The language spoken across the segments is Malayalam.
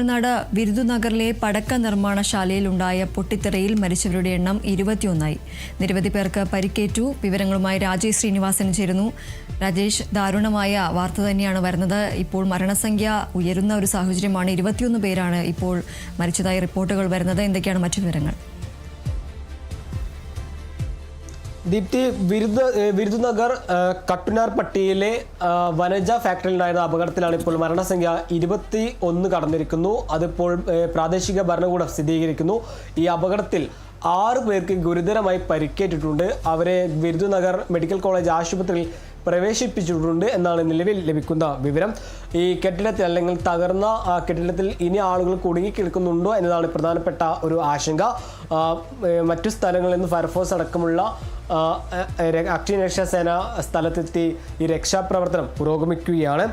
തമിഴ്നാട് വിരുദുനഗറിലെ പടക്ക നിർമ്മാണശാലയിലുണ്ടായ പൊട്ടിത്തെറിയിൽ മരിച്ചവരുടെ എണ്ണം 21ആയി. നിരവധി പേർക്ക് പരിക്കേറ്റു. വിവരങ്ങളുമായി രാജേഷ് ശ്രീനിവാസൻ ചേരുന്നു. രാജേഷ്, ദാരുണമായ വാർത്ത തന്നെയാണ് വരുന്നത്. ഇപ്പോൾ മരണസംഖ്യ ഉയരുന്ന ഒരു സാഹചര്യമാണ്. 21 പേരാണ് ഇപ്പോൾ മരിച്ചതായി റിപ്പോർട്ടുകൾ വരുന്നത്. എന്തൊക്കെയാണ് മറ്റു വിവരങ്ങൾ? ദീപ്തി, വിരുദുനഗർ കട്ടുനാർപട്ടിയിലെ വനജ ഫാക്ടറിയിലുണ്ടായിരുന്ന അപകടത്തിലാണ് ഇപ്പോൾ മരണസംഖ്യ 21 കടന്നിരിക്കുന്നു. അതിപ്പോൾ പ്രാദേശിക ഭരണകൂടം സ്ഥിരീകരിക്കുന്നു. ഈ അപകടത്തിൽ 6 പേർക്ക് ഗുരുതരമായി പരിക്കേറ്റിട്ടുണ്ട്. അവരെ വിരുദുനഗർ മെഡിക്കൽ കോളേജ് ആശുപത്രിയിൽ പ്രവേശിപ്പിച്ചിട്ടുണ്ട് എന്നാണ് നിലവിൽ ലഭിക്കുന്ന വിവരം. ഈ കെട്ടിടത്തിൽ അല്ലെങ്കിൽ തകർന്ന കെട്ടിടത്തിൽ ഇനി ആളുകൾ കുടുങ്ങിക്കിടക്കുന്നുണ്ടോ എന്നതാണ് പ്രധാനപ്പെട്ട ഒരു ആശങ്ക. മറ്റു സ്ഥലങ്ങളിൽ നിന്ന് ഫയർഫോഴ്സ് അടക്കമുള്ള അഗ്നിരക്ഷാസേന സ്ഥലത്തെത്തി ഈ രക്ഷാപ്രവർത്തനം പുരോഗമിക്കുകയാണ്.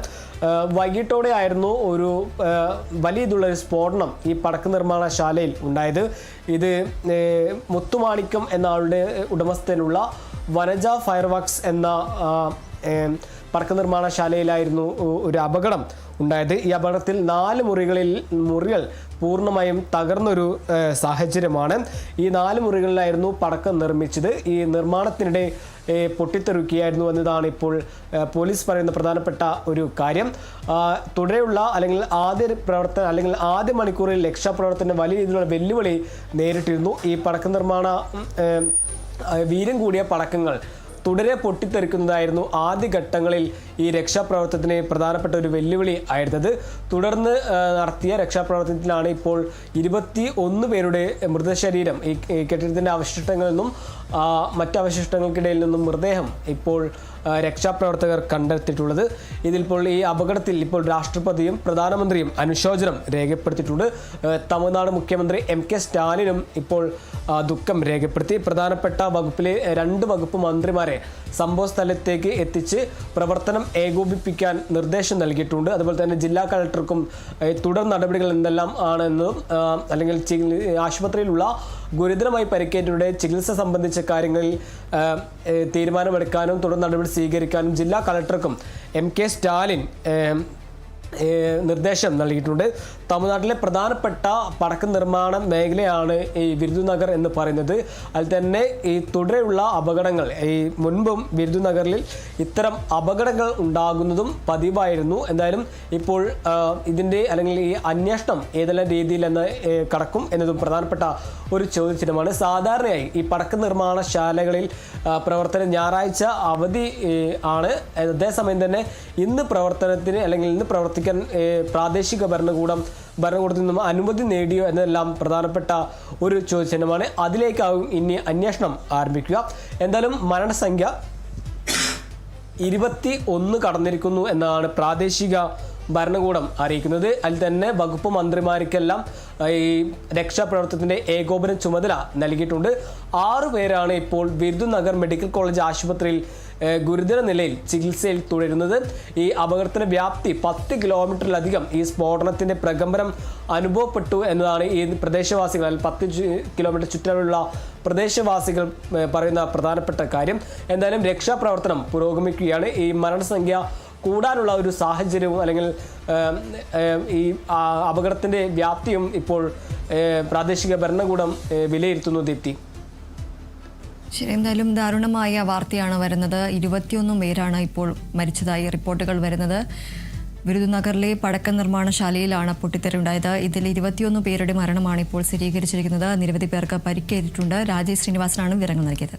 വൈകിട്ടോടെ ആയിരുന്നു ഒരു വലിയതുള്ളൊരു സ്ഫോടനം ഈ പടക്ക നിർമ്മാണശാലയിൽ ഉണ്ടായത്. ഇത് മുത്തുമാണിക്കം എന്ന ആളുടെ ഉടമസ്ഥയിലുള്ള വനജ ഫയർ വർക്ക്സ് എന്ന പടക്ക നിർമ്മാണശാലയിലായിരുന്നു ഒരു അപകടം ഉണ്ടായത്. ഈ അപകടത്തിൽ 4 മുറികൾ പൂർണ്ണമായും തകർന്നൊരു സാഹചര്യമാണ്. ഈ 4 മുറികളിലായിരുന്നു പടക്കം നിർമ്മിച്ചത്. ഈ നിർമ്മാണത്തിനിടെ പൊട്ടിത്തെറിക്കുകയായിരുന്നു എന്നതാണ് ഇപ്പോൾ പോലീസ് പറയുന്ന പ്രധാനപ്പെട്ട ഒരു കാര്യം. തുടരെയുള്ള അല്ലെങ്കിൽ ആദ്യ മണിക്കൂറിൽ രക്ഷാപ്രവർത്തനം വലിയ രീതിയിലുള്ള വെല്ലുവിളി നേരിട്ടിരുന്നു. ഈ പടക്ക നിർമ്മാണ വീര്യം കൂടിയ പടക്കങ്ങൾ തുടരെ പൊട്ടിത്തെറിക്കുന്നതായിരുന്നു ആദ്യഘട്ടങ്ങളിൽ ഈ രക്ഷാപ്രവർത്തനത്തിന് പ്രധാനപ്പെട്ട ഒരു വെല്ലുവിളി ആയിരുന്നത്. തുടർന്ന് നടത്തിയ രക്ഷാപ്രവർത്തനത്തിലാണ് ഇപ്പോൾ 21 പേരുടെ മൃതശരീരം ഈ കെട്ടിടത്തിൻ്റെ അവശിഷ്ടങ്ങളിൽ നിന്നും മറ്റ് അവശിഷ്ടങ്ങൾക്കിടയിൽ നിന്നും മൃതദേഹം ഇപ്പോൾ രക്ഷാപ്രവർത്തകർ കണ്ടെത്തിയിട്ടുള്ളത്. ഇതിപ്പോൾ ഈ അപകടത്തിൽ ഇപ്പോൾ രാഷ്ട്രപതിയും പ്രധാനമന്ത്രിയും അനുശോചനം രേഖപ്പെടുത്തിയിട്ടുണ്ട്. തമിഴ്നാട് മുഖ്യമന്ത്രി MK സ്റ്റാലിനും ഇപ്പോൾ ദുഃഖം രേഖപ്പെടുത്തി. പ്രധാനപ്പെട്ട വകുപ്പിലെ 2 വകുപ്പ് മന്ത്രിമാരെ സംഭവ സ്ഥലത്തേക്ക് എത്തിച്ച് പ്രവർത്തനം ഏകോപിപ്പിക്കാൻ നിർദ്ദേശം നൽകിയിട്ടുണ്ട്. അതുപോലെ തന്നെ ജില്ലാ കളക്ടർക്കും തുടർ നടപടികൾ എന്തെല്ലാം ആണെന്നും അല്ലെങ്കിൽ ആശുപത്രിയിലുള്ള ഗുരുതരമായി പരിക്കേറ്റവരുടെ ചികിത്സ സംബന്ധിച്ച കാര്യങ്ങളിൽ തീരുമാനമെടുക്കാനും തുടർ നടപടി സ്വീകരിക്കാനും ജില്ലാ കളക്ടർക്കും MK സ്റ്റാലിൻ നിർദ്ദേശം നൽകിയിട്ടുണ്ട്. തമിഴ്നാട്ടിലെ പ്രധാനപ്പെട്ട പടക്ക നിർമ്മാണ മേഖലയാണ് ഈ വിരുദുനഗർ എന്ന് പറയുന്നത്. അതിൽ തന്നെ ഈ തുടരെയുള്ള അപകടങ്ങൾ മുൻപും വിരുദുനഗറിൽ ഇത്തരം അപകടങ്ങൾ ഉണ്ടാകുന്നതും പതിവായിരുന്നു. എന്തായാലും ഇപ്പോൾ ഇതിൻ്റെ അല്ലെങ്കിൽ ഈ അന്വേഷണം ഏതെല്ലാം രീതിയിൽ കടക്കും എന്നതും പ്രധാനപ്പെട്ട ഒരു ചോദ്യചിഹ്നമാണ്. സാധാരണയായി ഈ പടക്ക നിർമ്മാണശാലകളിൽ പ്രവർത്തനം ഞായറാഴ്ച അവധി ആണ്. അതേസമയം തന്നെ ഇന്ന് പ്രവർത്തിക്കാൻ പ്രാദേശിക ഭരണകൂടത്തിൽ നിന്നും അനുമതി നേടിയോ എന്നതെല്ലാം പ്രധാനപ്പെട്ട ഒരു ചോദ്യചിഹ്നമാണ്. അതിലേക്കാവും ഇനി അന്വേഷണം ആരംഭിക്കുക. എന്തായാലും മരണസംഖ്യ 21 കടന്നിരിക്കുന്നു എന്നാണ് പ്രാദേശിക ഭരണകൂടം അറിയിക്കുന്നത്. അതിൽ തന്നെ വകുപ്പ് മന്ത്രിമാർക്കെല്ലാം ഈ രക്ഷാപ്രവർത്തനത്തിൻ്റെ ഏകോപന ചുമതല നൽകിയിട്ടുണ്ട്. 6 പേരാണ് ഇപ്പോൾ വിരുദുനഗർ മെഡിക്കൽ കോളേജ് ആശുപത്രിയിൽ ഗുരുതര നിലയിൽ ചികിത്സയിൽ തുടരുന്നത്. ഈ അപകടത്തിൻ്റെ വ്യാപ്തി 10 കിലോമീറ്ററിലധികം ഈ സ്ഫോടനത്തിൻ്റെ പ്രകമ്പനം അനുഭവപ്പെട്ടു എന്നതാണ് ഈ പ്രദേശവാസികൾ 10 കിലോമീറ്റർ ചുറ്റളവിലുള്ള പ്രദേശവാസികൾ പറയുന്ന പ്രധാനപ്പെട്ട കാര്യം. എന്തായാലും രക്ഷാപ്രവർത്തനം പുരോഗമിക്കുകയാണ്. ഈ മരണസംഖ്യ കൂടാനുള്ള ഒരു സാഹചര്യവും അല്ലെങ്കിൽ ഈ അപകടത്തിൻ്റെ വ്യാപ്തിയും ഇപ്പോൾ പ്രാദേശിക ഭരണകൂടം വിലയിരുത്തുന്നു. ദീപ്തി, ശരി, എന്തായാലും ദാരുണമായ വാർത്തയാണ് വരുന്നത്. 21 പേരാണ് ഇപ്പോൾ മരിച്ചതായി റിപ്പോർട്ടുകൾ വരുന്നത്. വിരുദുനഗറിലെ പടക്ക നിർമ്മാണശാലയിലാണ് പൊട്ടിത്തെറി ഉണ്ടായത്. ഇതിൽ 21 പേരുടെ മരണമാണ് ഇപ്പോൾ സ്ഥിരീകരിച്ചിരിക്കുന്നത്. നിരവധി പേർക്ക് പരിക്കേറ്റിട്ടുണ്ട്. രാജേഷ് ശ്രീനിവാസനാണ് വിവരങ്ങൾ നൽകിയത്.